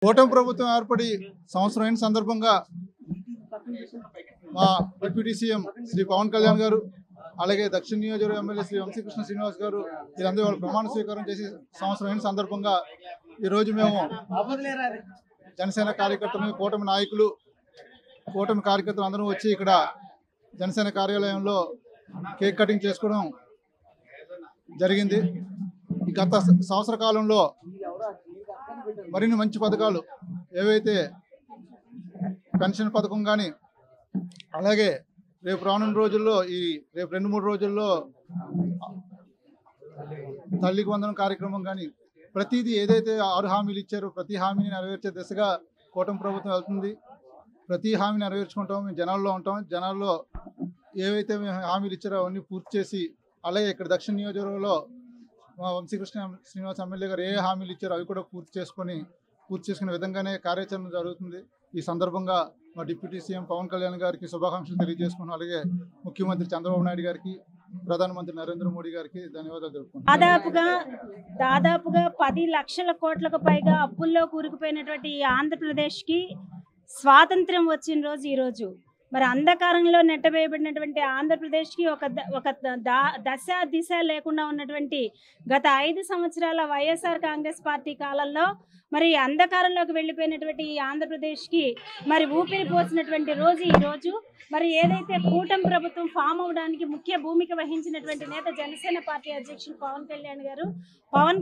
కూటమి ప్రభుత్వం ఏర్పడి సంవత్సరం అయిన సందర్భంగా మా డిప్యూటీ సీఎం శ్రీ పవన్ కళ్యాణ్ గారు అలాగే దక్షిణ నియోజకవర్గ ఎమ్మెల్యే శ్రీ వంశీకృష్ణ శ్రీనివాస్ గారు వీరందరూ వాళ్ళు ప్రమాణ స్వీకారం చేసి సంవత్సరం అయిన సందర్భంగా ఈరోజు మేము జనసేన కార్యకర్తలు కూటమి నాయకులు కూటమి కార్యకర్తలు అందరూ వచ్చి ఇక్కడ జనసేన కార్యాలయంలో కేక్ కటింగ్ చేసుకోవడం జరిగింది. ఈ గత సంవత్సర కాలంలో మరిన్ని మంచి పథకాలు ఏవైతే పెన్షన్ పథకం కానీ అలాగే రేపు రానున్న రోజుల్లో రేపు 2-3 రోజుల్లో తల్లికి వందనం కార్యక్రమం కానీ ప్రతిదీ ఏదైతే 6 హామీలు ఇచ్చారో ప్రతి హామీని నెరవేర్చే దిశగా కూటమి ప్రభుత్వం వెళ్తుంది. ప్రతి హామీని నెరవేర్చుకుంటాం. మేము జనాల్లో ఉంటాం. జనాల్లో ఏవైతే మేము హామీలు ఇచ్చారో అవన్నీ పూర్తి చేసి అలాగే ఇక్కడ దక్షిణ నియోజకవర్గంలో మా వంశీకృష్ణ శ్రీనివాస్ ఎమ్మెల్యే గారు ఏ హామీలు ఇచ్చారో అవి కూడా పూర్తి చేసుకునే విధంగానే కార్యాచరణ జరుగుతుంది. ఈ సందర్భంగా మా డిప్యూటీ సీఎం పవన్ కళ్యాణ్ గారికి శుభాకాంక్షలు తెలియజేసుకున్నాం. అలాగే ముఖ్యమంత్రి చంద్రబాబు నాయుడు గారికి ప్రధానమంత్రి నరేంద్ర మోడీ గారికి ధన్యవాదాలు తెలుపుకుంటున్నాం. దాదాపుగా 10 లక్షల కోట్లకు పైగా అప్పుల్లో కూరుకుపోయినటువంటి ఆంధ్రప్రదేశ్కి స్వాతంత్ర్యం వచ్చిన రోజు ఈరోజు. మరి అంధకారంలో నెట్టవేయబడినటువంటి ఆంధ్రప్రదేశ్కి ఒక దిశ లేకుండా ఉన్నటువంటి గత 5 సంవత్సరాల వైఎస్ఆర్ కాంగ్రెస్ పార్టీ కాలంలో మరి అంధకారంలోకి వెళ్ళిపోయినటువంటి ఈ ఆంధ్రప్రదేశ్కి మరి ఊపిరి పోసినటువంటి రోజు ఈరోజు. మరి ఏదైతే కూటమి ప్రభుత్వం ఫామ్ అవడానికి ముఖ్య భూమిక వహించినటువంటి నేత జనసేన పార్టీ అధ్యక్షులు పవన్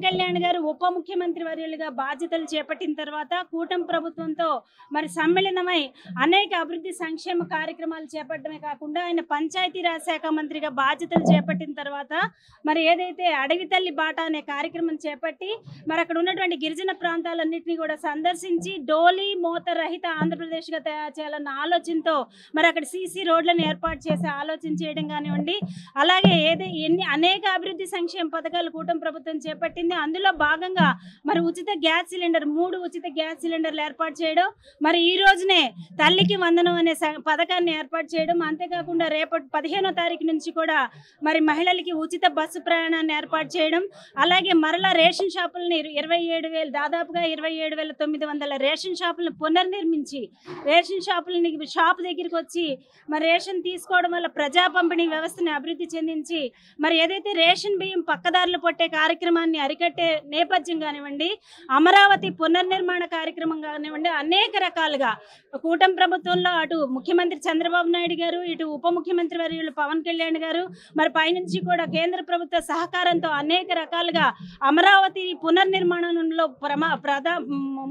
కళ్యాణ్ గారు ఉప ముఖ్యమంత్రి వర్యులుగా బాధ్యతలు చేపట్టిన తర్వాత కూటమి ప్రభుత్వంతో మరి సమ్మేళనమై అనేక అభివృద్ధి సంక్షేమ కార్యక్రమాలు చేపట్టడమే కాకుండా ఆయన పంచాయతీరాజ్ శాఖ మంత్రిగా బాధ్యతలు చేపట్టిన తర్వాత మరి ఏదైతే అడవి తల్లి బాట అనే కార్యక్రమం చేపట్టి మరి అక్కడ ఉన్నటువంటి గిరిజన ప్రాంతాలన్నింటినీ కూడా సందర్శించి డోలీ మోత రహిత ఆంధ్రప్రదేశ్గా తయారు చేయాలన్న ఆలోచనతో మరి అక్కడ సీసీ రోడ్లను ఏర్పాటు చేసే ఆలోచన చేయడం కానివ్వండి, అలాగే అనేక అభివృద్ధి సంక్షేమ పథకాలు కూటమి ప్రభుత్వం చేపట్టింది. అందులో భాగంగా మరి ఉచిత గ్యాస్ సిలిండర్ 3 ఉచిత గ్యాస్ సిలిండర్లు ఏర్పాటు చేయడం, మరి ఈ రోజునే తల్లికి వందనం అనే పథకాన్ని ఏర్పాటు చేయడం, అంతేకాకుండా రేపటి 15వ తారీఖు నుంచి కూడా మరి మహిళలకి ఉచిత బస్సు ప్రయాణాన్ని ఏర్పాటు చేయడం, అలాగే మరలా రేషన్ షాపులని 27,000 దాదాపుగా 27,900 రేషన్ షాపులను పునర్నిర్మించి రేషన్ షాపులని షాపు దగ్గరికి వచ్చి మరి రేషన్ తీసుకోవడం వల్ల ప్రజా పంపిణీ వ్యవస్థని అభివృద్ధి చెందించి మరి ఏదైతే రేషన్ బియ్యం పక్కదారులు పట్టే కార్యక్రమాన్ని అరికట్టే నేపథ్యం కానివ్వండి, అమరావతి పునర్నిర్మాణ కార్యక్రమం కానివ్వండి, అనేక రకాలుగా కూటమి ప్రభుత్వంలో అటు ముఖ్యమంత్రి చంద్రబాబు నాయుడు గారు, ఇటు ఉప ముఖ్యమంత్రి వర్యులు పవన్ కళ్యాణ్ గారు మరి పైనుంచి కూడా కేంద్ర ప్రభుత్వ సహకారంతో అనేక రకాలుగా అమరావతి పునర్నిర్మాణంలో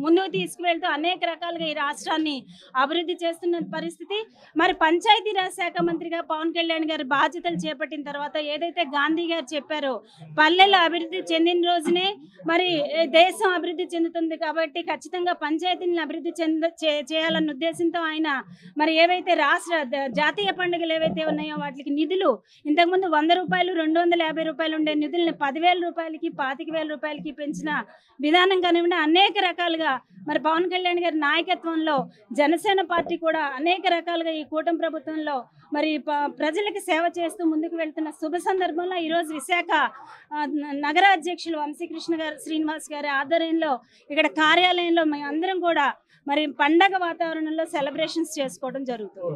ముందుకు తీసుకువెళ్తూ అనేక రకాలుగా ఈ రాష్ట్రాన్ని అభివృద్ధి చేస్తున్న పరిస్థితి. మరి పంచాయతీరాజ్ శాఖ మంత్రిగా పవన్ కళ్యాణ్ గారు బాధ్యతలు చేపట్టిన తర్వాత ఏదైతే గాంధీ గారు చెప్పారో పల్లెలు అభివృద్ధి చెందిన రోజునే మరి దేశం అభివృద్ధి చెందుతుంది కాబట్టి ఖచ్చితంగా పంచాయతీలను అభివృద్ధి చేయాలన్న ఉద్దేశంతో ఆయన మరి ఏవైతే రాష్ట్ర జాతీయ పండుగలు ఏవైతే ఉన్నాయో వాటికి నిధులు ఇంతకుముందు 100 రూపాయలు 250 రూపాయలు ఉండే నిధులను 10,000 రూపాయలకి 25,000 రూపాయలకి పెంచిన విధానం కానివ్వండి, అనేక రకాలుగా మరి పవన్ కళ్యాణ్ గారి నాయకత్వంలో జనసేన పార్టీ కూడా అనేక రకాలుగా ఈ కూటమి ప్రభుత్వంలో మరి ప్రజలకు సేవ చేస్తూ ముందుకు వెళ్తున్న శుభ సందర్భంలో ఈరోజు విశాఖ నగర అధ్యక్షులు వంశీకృష్ణ శ్రీనివాస్ గారి ఆధ్వర్యంలో ఇక్కడ కార్యాలయంలో మేము అందరం కూడా మరి పండగ వాతావరణంలో సెలబ్రేషన్స్ చేసుకోవడం జరుగుతుంది.